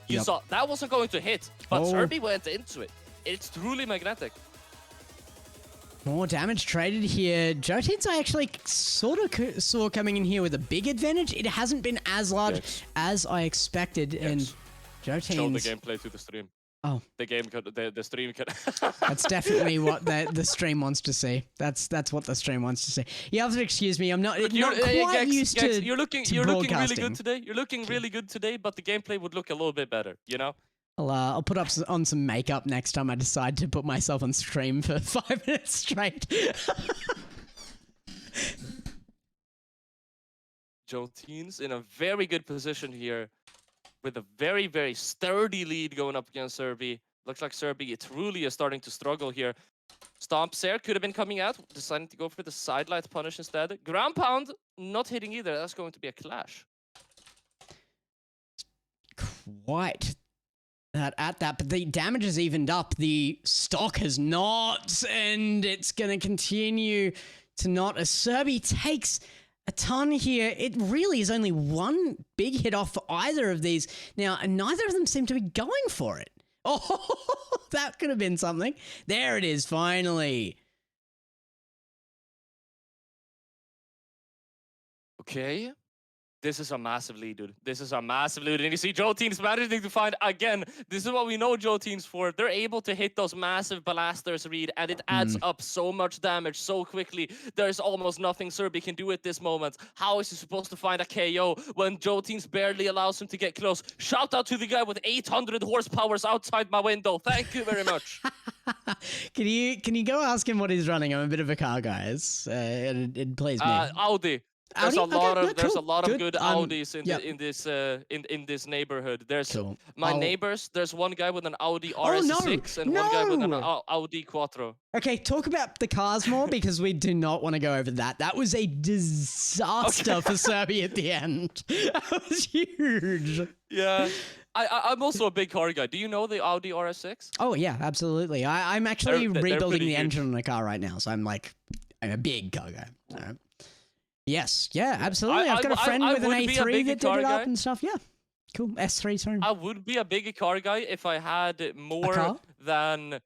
You saw that wasn't going to hit, but Surbhi went into it. It's truly magnetic. More damage traded here. JOTEENZ I actually sort of saw coming in here with a big advantage. It hasn't been as large as I expected, and JOTEENZ... Show the gameplay to the stream. Oh. The stream could... That's definitely what the stream wants to see. That's what the stream wants to see. You have to excuse me, I'm not quite used to You're looking really good today. You're looking really good today, but the gameplay would look a little bit better, you know? I'll put on some makeup next time I decide to put myself on stream for 5 minutes straight. JOTEENZ in a very good position here with a very, very sturdy lead going up against Surbhi. Looks like Surbhi truly is starting to struggle here. Stomp Sair could have been coming out, deciding to go for the side light punish instead. Ground Pound not hitting either. That's going to be a clash. Quite at that, but the damage has evened up. The stock has not, and it's going to continue to not. As Surbhi takes a ton here, it really is only one big hit off for either of these. Now, neither of them seem to be going for it. Oh, that could have been something. There it is, finally. Okay. This is a massive lead, dude. This is a massive lead. And you see JOTEENZ managing to find, again, this is what we know JOTEENZ for. They're able to hit those massive blasters, Reed, and it adds up so much damage so quickly. There's almost nothing Surbhi can do at this moment. How is he supposed to find a KO when JOTEENZ barely allows him to get close? Shout out to the guy with 800 horsepowers outside my window. Thank you very much. Can you go ask him what he's running? I'm a bit of a car guy. It plays me. Audi. There's a lot of good Audis in this neighborhood. There's my neighbors. There's one guy with an Audi RS6 and one guy with an Audi Quattro. Okay, talk about the cars more because we do not want to go over that. That was a disaster for Surbhi at the end. That was huge. Yeah. I'm also a big car guy. Do you know the Audi RS6? Oh yeah, absolutely. I'm actually rebuilding the engine on a car right now, so I'm a big car guy. So. Yes, yeah, absolutely. I've got a friend with an A3 that did it up and stuff. Yeah, cool. S3, sorry. I would be a big car guy if I had more than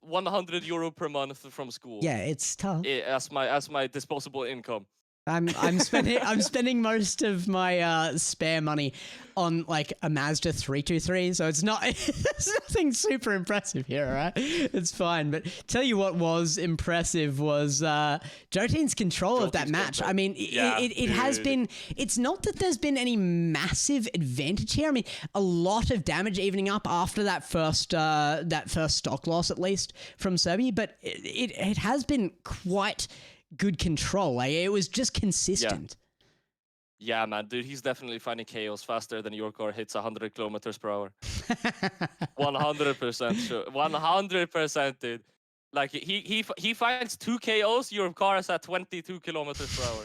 100 euro per month from school. Yeah, it's tough. As my disposable income. I'm spending most of my spare money on like a Mazda 323, so it's nothing super impressive here, right? It's fine. But tell you what was impressive was JOTEENZ's control of that match. I mean, it has been. It's not that there's been any massive advantage here. I mean, a lot of damage evening up after that first stock loss, at least from Surbhi, but it has been quite good control. Like, it was just consistent. Yeah, man, dude, he's definitely finding KOs faster than your car hits 100 kilometers per hour. 100% sure. 100%, dude. Like, he finds 2 KOs, your car is at 22 kilometers per hour.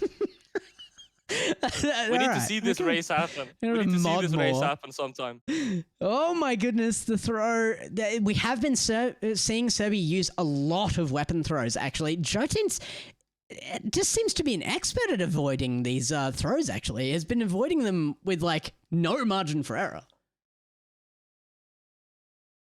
We need to see this race happen. We need to see this race happen sometime. Oh my goodness, the throw. We have been seeing Surbhi use a lot of weapon throws, actually. JOTEENZ just seems to be an expert at avoiding these throws, actually. Has been avoiding them with, like, no margin for error.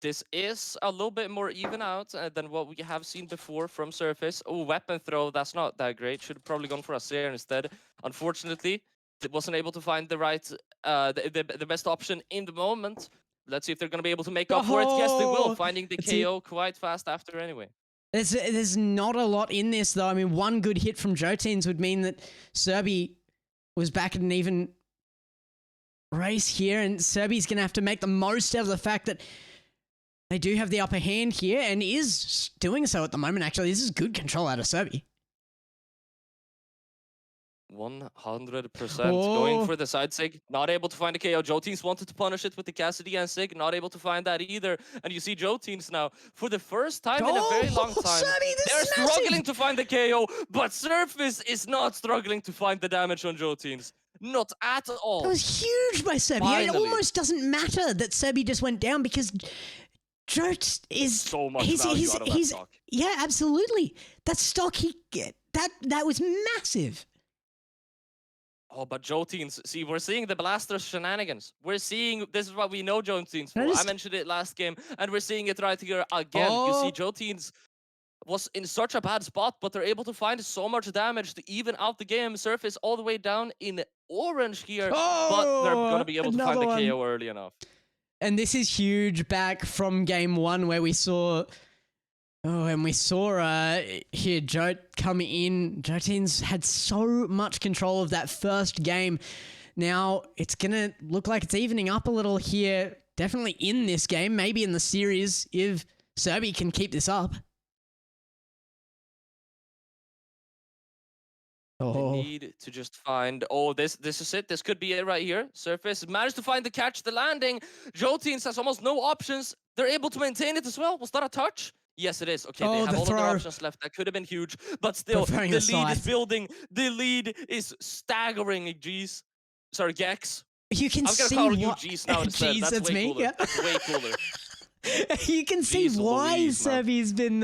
This is a little bit more even out than what we have seen before from Surface. Oh, weapon throw, that's not that great. Should have probably gone for a Sair instead. Unfortunately, it wasn't able to find the right, the best option in the moment. Let's see if they're going to be able to make up for it. Yes, they will, finding the KO quite fast after anyway. There's not a lot in this, though. I mean, one good hit from JOTEENZ would mean that Surbhi was back at an even race here, and Surbhi's going to have to make the most out of the fact that they do have the upper hand here, and is doing so at the moment, actually. This is good control out of Surbhi. 100% going for the side sig, not able to find a KO. JOTEENZ wanted to punish it with the Cassidy and sig, not able to find that either. And you see JOTEENZ now, for the first time in a very long time, they're struggling to find the KO, but Surface is not struggling to find the damage on JOTEENZ. Not at all. That was huge by Surbhi. Finally. It almost doesn't matter that Surbhi just went down because Jot is so much value out of that stock. Yeah, absolutely. That stock that was massive. Oh, but JOTEENZ, see, we're seeing the Blaster shenanigans. We're seeing, this is what we know JOTEENZ for. I mentioned it last game, and we're seeing it right here again. You see, JOTEENZ was in such a bad spot, but they're able to find so much damage to even out the game. Surface all the way down in orange here, but they're going to be able to find the KO early enough. And this is huge back from game 1 where we saw... Oh, and we saw here Jote come in. JOTEENZ had so much control of that first game. Now it's going to look like it's evening up a little here. Definitely in this game, maybe in the series, if Surbhi can keep this up. They need to just find... Oh, this is it. This could be it right here. Surface managed to find the catch, the landing. JOTEENZ has almost no options. They're able to maintain it as well. Was that a touch? Yes, it is. Okay, they have all of their options left. That could have been huge, but still, the lead is building. The lead is staggering. Geez, sorry, Gex. You can I'm gonna see call you Geez now instead. Jeez, that's way me. cooler. Yeah. That's way cooler. You can see Jeez why Louise, Surbhi's been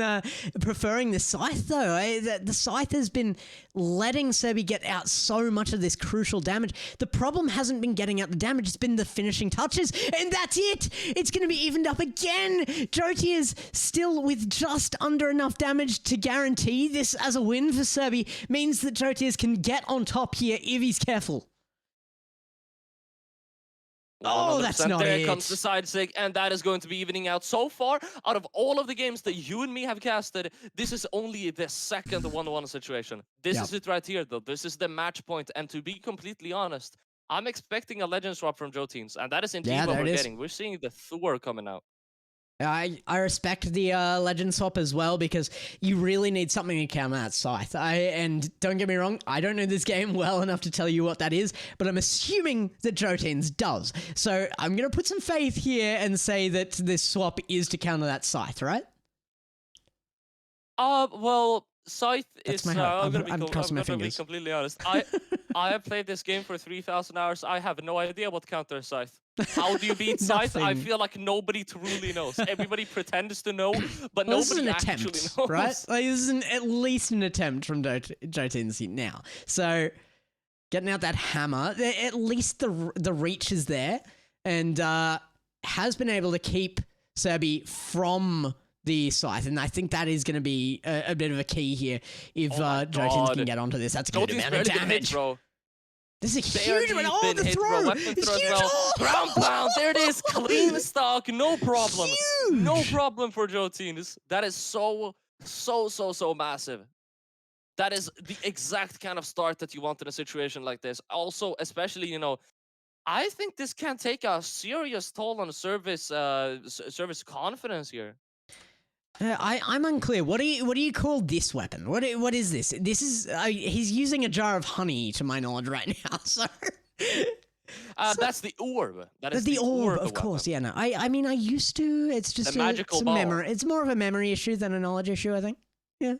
preferring the Scythe, though. The Scythe has been letting Surbhi get out so much of this crucial damage. The problem hasn't been getting out the damage, it's been the finishing touches, and that's it! It's going to be evened up again! Joti is still with just under enough damage to guarantee this as a win for Surbhi, means that Jotiers can get on top here if he's careful. Oh, that's not there it. Comes the side sig, and that is going to be evening out. So far, out of all of the games that you and me have casted, this is only the second 1-1 situation. This is it right here, though. This is the match point, and to be completely honest, I'm expecting a legend swap from JOTEENZ, and that is indeed what we're getting. We're seeing the Thor coming out. I respect the legend swap as well, because you really need something to counter that Scythe. And don't get me wrong, I don't know this game well enough to tell you what that is, but I'm assuming that JOTEENZ does. So I'm going to put some faith here and say that this swap is to counter that Scythe, right? Well, Scythe is... I'm going to be completely honest. I have played this game for 3,000 hours. I have no idea what counters Scythe. How do you beat Scythe? I feel like nobody truly knows. Everybody pretends to know, but nobody actually knows. Right? Like, this is at least an attempt from JOTEENZ now. So, getting out that hammer, at least the reach is there, and has been able to keep Surbhi from the Scythe, and I think that is going to be a bit of a key here if JOTEENZ can get onto this. That's a good amount of damage. Bro. This is a huge one. Oh, the throw! It's huge! Well. Ground pound. There it is. Clean stock. No problem. Huge. No problem for JOTEENZ. That is so massive. That is the exact kind of start that you want in a situation like this. Also, especially, you know, I think this can take a serious toll on service confidence here. I'm unclear. What do you call this weapon? What is this? This is he's using a jar of honey, to my knowledge, right now. So, that's the orb. That is the orb, of weapon. course. Yeah, no. I mean, I used to. It's just a magical ball. memory. It's more of a memory issue than a knowledge issue, I think. Yeah.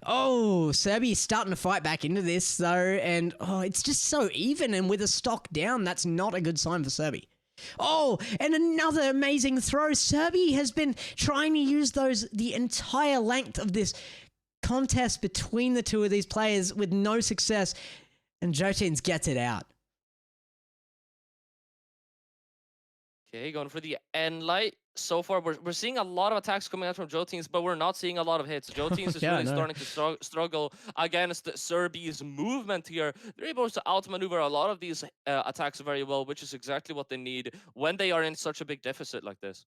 Oh, Surbhi's starting to fight back into this though, and it's just so even. And with a stock down, that's not a good sign for Surbhi. Oh, and another amazing throw. Surbhi has been trying to use those the entire length of this contest between the two of these players with no success, and JOTEENZ gets it out. Okay, going for the end light. So far, we're seeing a lot of attacks coming out from JOTEENZ, but we're not seeing a lot of hits. JOTEENZ is really starting to struggle against Surbhi's movement here. They're able to outmaneuver a lot of these attacks very well, which is exactly what they need when they are in such a big deficit like this.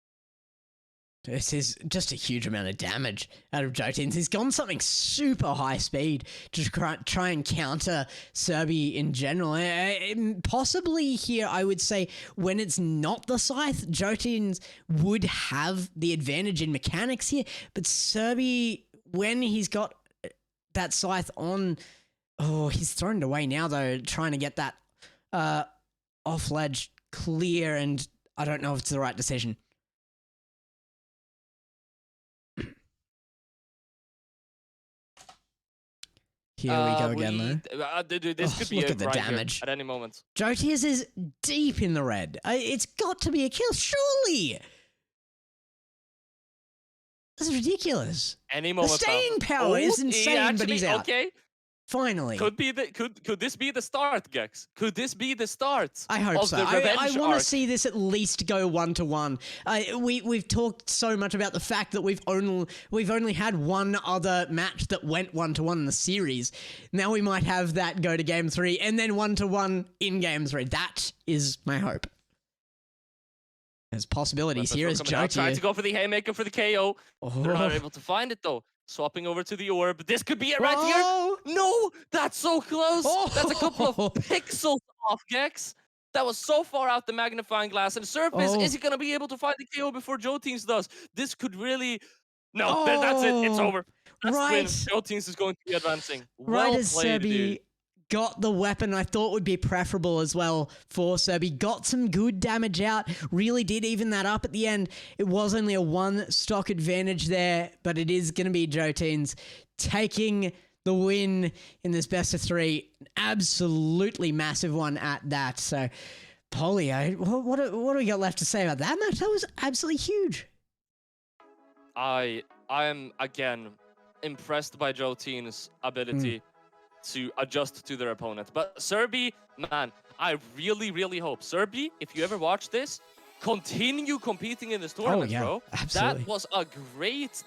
This is just a huge amount of damage out of JOTEENZ. He's gone something super high speed to try and counter Surbhi in general. Possibly here, I would say, when it's not the Scythe, JOTEENZ would have the advantage in mechanics here. But Surbhi, when he's got that Scythe on, he's thrown it away now, though, trying to get that off-ledge clear, and I don't know if it's the right decision. Here we go again, though. This could be look at the right damage at any moment. JOTEENZ is deep in the red. It's got to be a kill, surely. This is ridiculous. Any moment. The staying power is insane, but he's out. Okay. Finally. Could this be the start, Gex? Could this be the start? I hope of so. The revenge I want to arc? see this at least go 1-to-1. We've talked so much about the fact that we've only had one other match that went 1-to-1 in the series. Now we might have that go to game 3 and then 1-to-1 in game 3. That is my hope. There's possibilities here as Joe trying to go for the haymaker for the KO. They're not Oh. able to find it though. Swapping over to the orb. This could be it right here. No, that's so close. That's a couple of pixels off, Gex. That was so far out the magnifying glass. And Surface, is he going to be able to find the KO before JOTEENZ does? This could really... No, that's it. It's over. That's the win. JOTEENZ is going to be advancing. Well as played, Surbhi dude. got the weapon I thought would be preferable as well for Surbhi. Got some good damage out. Really did even that up at the end. It was only a 1 stock advantage there, but it is going to be JOTEENZ taking the win in this best of 3. Absolutely massive one at that. So, Polio, what do we got left to say about that match? That was absolutely huge. I am, again, impressed by JOTEENZ's ability to adjust to their opponent. But Surbhi, man, I really, really hope. Surbhi, if you ever watch this, continue competing in this tournament, bro. Absolutely. That was a great